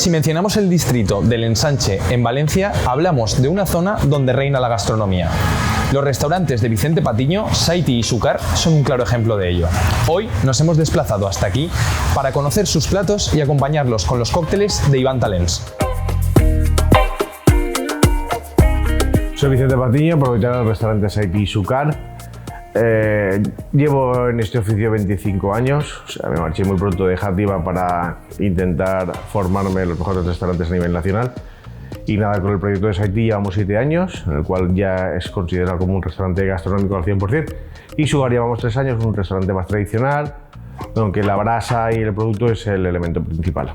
Si mencionamos el distrito del Ensanche en Valencia, hablamos de una zona donde reina la gastronomía. Los restaurantes de Vicente Patiño, Saiti y Sucar son un claro ejemplo de ello. Hoy nos hemos desplazado hasta aquí para conocer sus platos y acompañarlos con los cócteles de Iván Talens. Soy Vicente Patiño, propietario del restaurante Saiti y Sucar. Llevo en este oficio 25 años, o sea, me marché muy pronto de Játiva para intentar formarme en los mejores restaurantes a nivel nacional. Y nada, con el proyecto de Saiti llevamos 7 años, en el cual ya es considerado como un restaurante gastronómico al 100%. Y Sucar llevamos 3 años, un restaurante más tradicional, aunque la brasa y el producto es el elemento principal.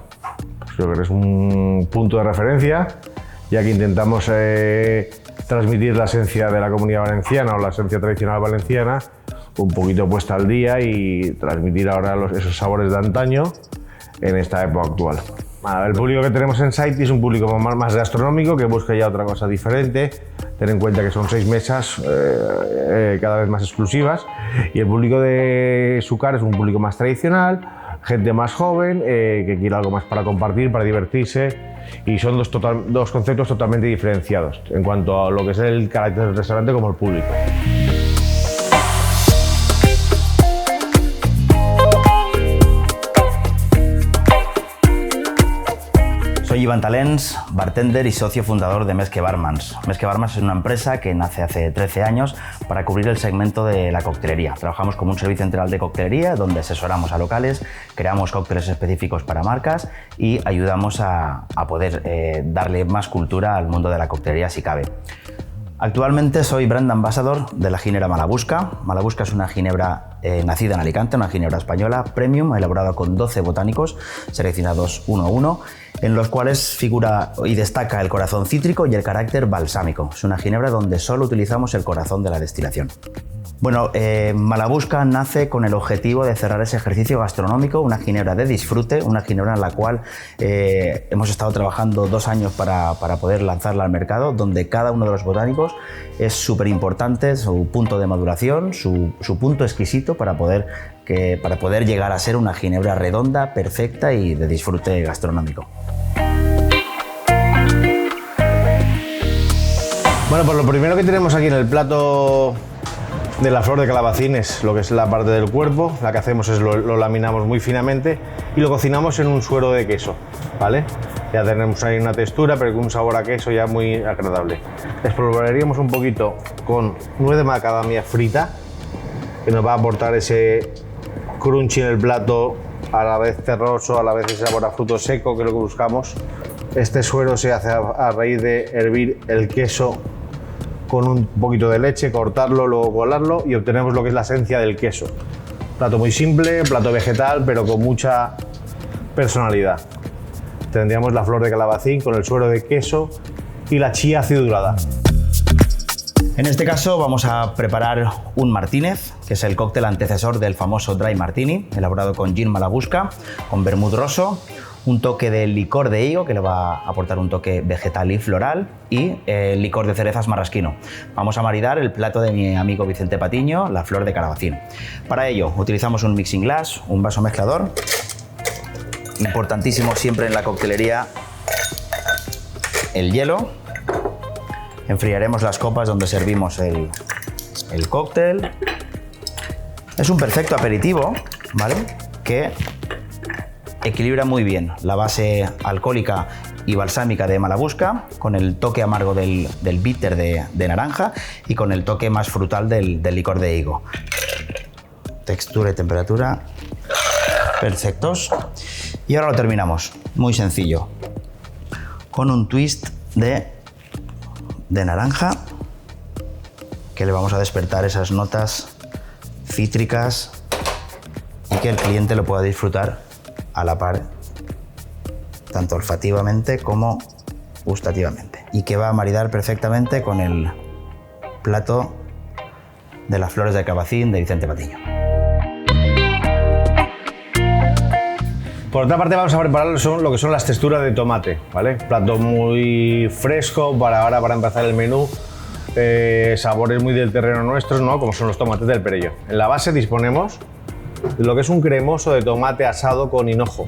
Pues creo que es un punto de referencia, ya que intentamos transmitir la esencia de la comunidad valenciana o la esencia tradicional valenciana un poquito puesta al día y transmitir ahora esos sabores de antaño en esta época actual. El público que tenemos en Saiti es un público más gastronómico que busca ya otra cosa diferente. Ten en cuenta que son 6 mesas cada vez más exclusivas, y el público de Sucar es un público más tradicional, gente más joven que quiere algo más para compartir, para divertirse. Y son dos conceptos totalmente diferenciados en cuanto a lo que es el carácter del restaurante como el público. Soy Iván Talens, bartender y socio fundador de Mesque Barmans. Mesque Barmans es una empresa que nace hace 13 años para cubrir el segmento de la coctelería. Trabajamos como un servicio central de coctelería donde asesoramos a locales, creamos cócteles específicos para marcas y ayudamos a poder darle más cultura al mundo de la coctelería si cabe. Actualmente soy brand ambassador de la ginebra Malabusca. Malabusca es una ginebra nacida en Alicante, una ginebra española premium, elaborada con 12 botánicos seleccionados uno a uno, en los cuales figura y destaca el corazón cítrico y el carácter balsámico. Es una ginebra donde solo utilizamos el corazón de la destilación. Bueno, Malabusca nace con el objetivo de cerrar ese ejercicio gastronómico, una ginebra de disfrute, una ginebra en la cual hemos estado trabajando 2 años para poder lanzarla al mercado, donde cada uno de los botánicos es súper importante, su punto de maduración, su punto exquisito para poder llegar a ser una ginebra redonda, perfecta y de disfrute gastronómico. Bueno, pues lo primero que tenemos aquí en el plato de la flor de calabacín es lo que es la parte del cuerpo. La que hacemos es lo laminamos muy finamente y lo cocinamos en un suero de queso, ¿vale? Ya tenemos ahí una textura, pero con un sabor a queso ya muy agradable. Espolvorearíamos un poquito con nuez de macadamia frita, que nos va a aportar ese crunchy en el plato, a la vez terroso, a la vez ese sabor a fruto seco, que es lo que buscamos. Este suero se hace a raíz de hervir el queso con un poquito de leche, cortarlo, luego colarlo y obtenemos lo que es la esencia del queso. Plato muy simple, plato vegetal, pero con mucha personalidad. Tendríamos la flor de calabacín con el suero de queso y la chía acidulada. En este caso vamos a preparar un Martínez, que es el cóctel antecesor del famoso Dry Martini, elaborado con gin Malabusca, con vermut rosso, un toque de licor de higo que le va a aportar un toque vegetal y floral, y licor de cerezas marrasquino. Vamos a maridar el plato de mi amigo Vicente Patiño, la flor de calabacín. Para ello utilizamos un mixing glass, un vaso mezclador. Importantísimo siempre en la coctelería el hielo. Enfriaremos las copas donde servimos el cóctel. Es un perfecto aperitivo, ¿vale? Que equilibra muy bien la base alcohólica y balsámica de Malabusca con el toque amargo del bitter de naranja y con el toque más frutal del licor de higo. Textura y temperatura perfectos. Y ahora lo terminamos, muy sencillo, con un twist de naranja que le vamos a despertar esas notas cítricas y que el cliente lo pueda disfrutar a la par, tanto olfativamente como gustativamente, y que va a maridar perfectamente con el plato de las flores de calabacín de Vicente Patiño. Por otra parte vamos a preparar lo que son las texturas de tomate, ¿vale? Plato muy fresco para empezar el menú. Sabores muy del terreno nuestros, ¿no? Como son los tomates del Perelló. En la base disponemos de lo que es un cremoso de tomate asado con hinojo,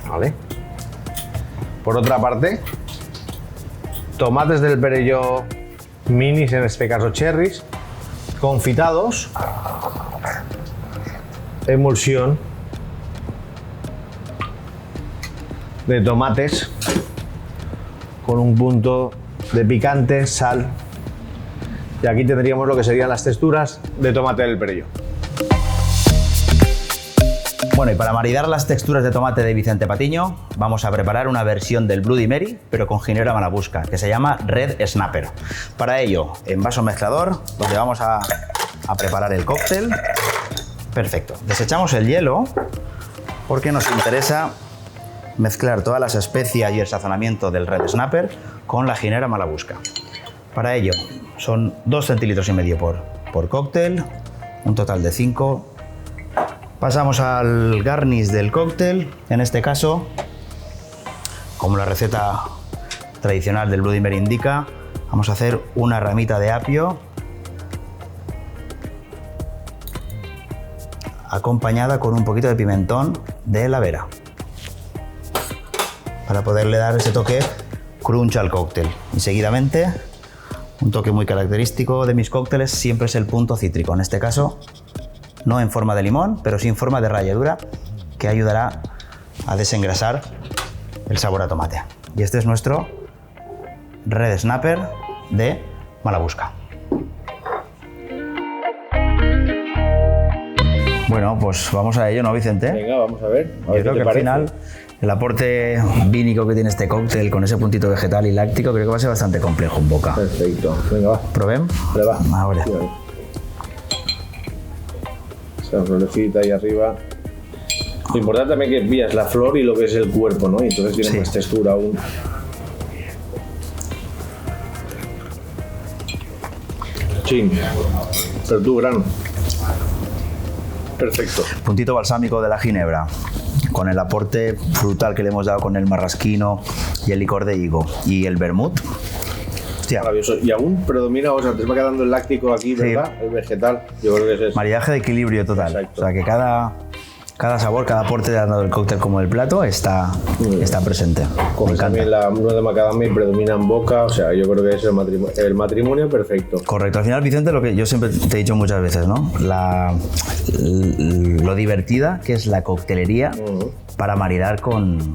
¿vale? Por otra parte, tomates del Perelló minis, en este caso cherries, confitados, emulsión de tomates con un punto de picante, sal, y aquí tendríamos lo que serían las texturas de tomate del Perelló. Bueno, y para maridar las texturas de tomate de Vicente Patiño, vamos a preparar una versión del Bloody Mary, pero con ginebra malabusca, que se llama Red Snapper. Para ello, en vaso mezclador, donde vamos a preparar el cóctel. Perfecto. Desechamos el hielo, porque nos interesa mezclar todas las especias y el sazonamiento del Red Snapper con la ginebra malabusca. Para ello, son 2,5 centilitros por cóctel, un total de 5. Pasamos al garnish del cóctel. En este caso, como la receta tradicional del Bloody Mary indica, vamos a hacer una ramita de apio acompañada con un poquito de pimentón de la Vera, para poderle dar ese toque crunch al cóctel. Y seguidamente, un toque muy característico de mis cócteles siempre es el punto cítrico. En este caso, no en forma de limón, pero sí en forma de ralladura, que ayudará a desengrasar el sabor a tomate. Y este es nuestro Red Snapper de malabusca. Bueno, pues vamos a ello, ¿no, Vicente? Venga, vamos a ver. Yo creo que al final el aporte vínico que tiene este cóctel con ese puntito vegetal y láctico creo que va a ser bastante complejo en boca. Perfecto. Venga, va. ¿Probem? Prueba. Ahora. Sí, vale. Esa florecita ahí arriba. Lo importante también es que pillas la flor y lo que es el cuerpo, ¿no? Y entonces tiene Sí. más textura aún. Sí, pero tú, grano. Perfecto. Puntito balsámico de la ginebra, con el aporte frutal que le hemos dado con el marrasquino y el licor de higo y el vermut. Hostia, Maravilloso. Y aún predomina, o sea, te va quedando el láctico aquí, ¿verdad? El vegetal. Yo creo que es eso. maridaje de equilibrio total. Exacto. O sea que cada sabor, cada aporte tanto del cóctel como del plato está presente. Me Coges encanta. también la nuez de macadamia y predomina en boca, o sea, yo creo que es el matrimonio perfecto. Correcto, al final, Vicente, lo que yo siempre te he dicho muchas veces, ¿no? Lo divertida que es la coctelería para maridar con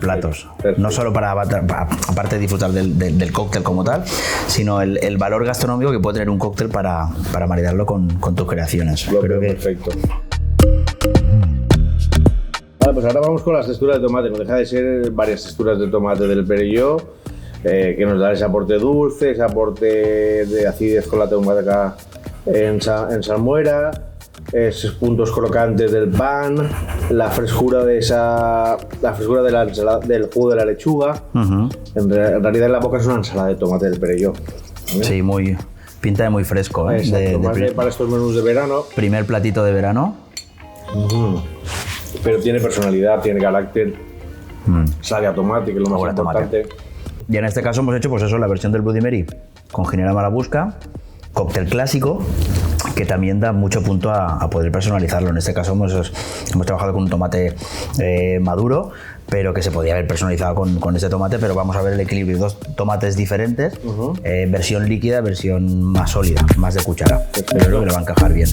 platos. Perfecto. No solo para, aparte de disfrutar del cóctel como tal, sino el valor gastronómico que puede tener un cóctel para maridarlo con tus creaciones. Lo Creo veo que perfecto. Vale, pues ahora vamos con las texturas de tomate. No deja de ser varias texturas de tomate del Perelló, que nos da ese aporte dulce, ese aporte de acidez con la tomata en salmuera, esos puntos crocantes del pan, la frescura de la ensalada, del jugo de la lechuga. En realidad en la boca es una ensalada de tomate del Perelló. sí, pinta de muy fresco, ¿eh? Exacto, más para estos menús de verano. Primer platito de verano. Pero tiene personalidad, tiene carácter, sabe a tomate, que es lo más Sabor a tomate. importante. Y en este caso hemos hecho, pues eso, la versión del Bloody Mary con ginebra malabusca, cóctel clásico, que también da mucho punto a poder personalizarlo. En este caso hemos trabajado con un tomate maduro, pero que se podía haber personalizado con este tomate, pero vamos a ver el equilibrio. Dos tomates diferentes, versión líquida, versión más sólida, más de cuchara. Yo creo que le va a encajar bien.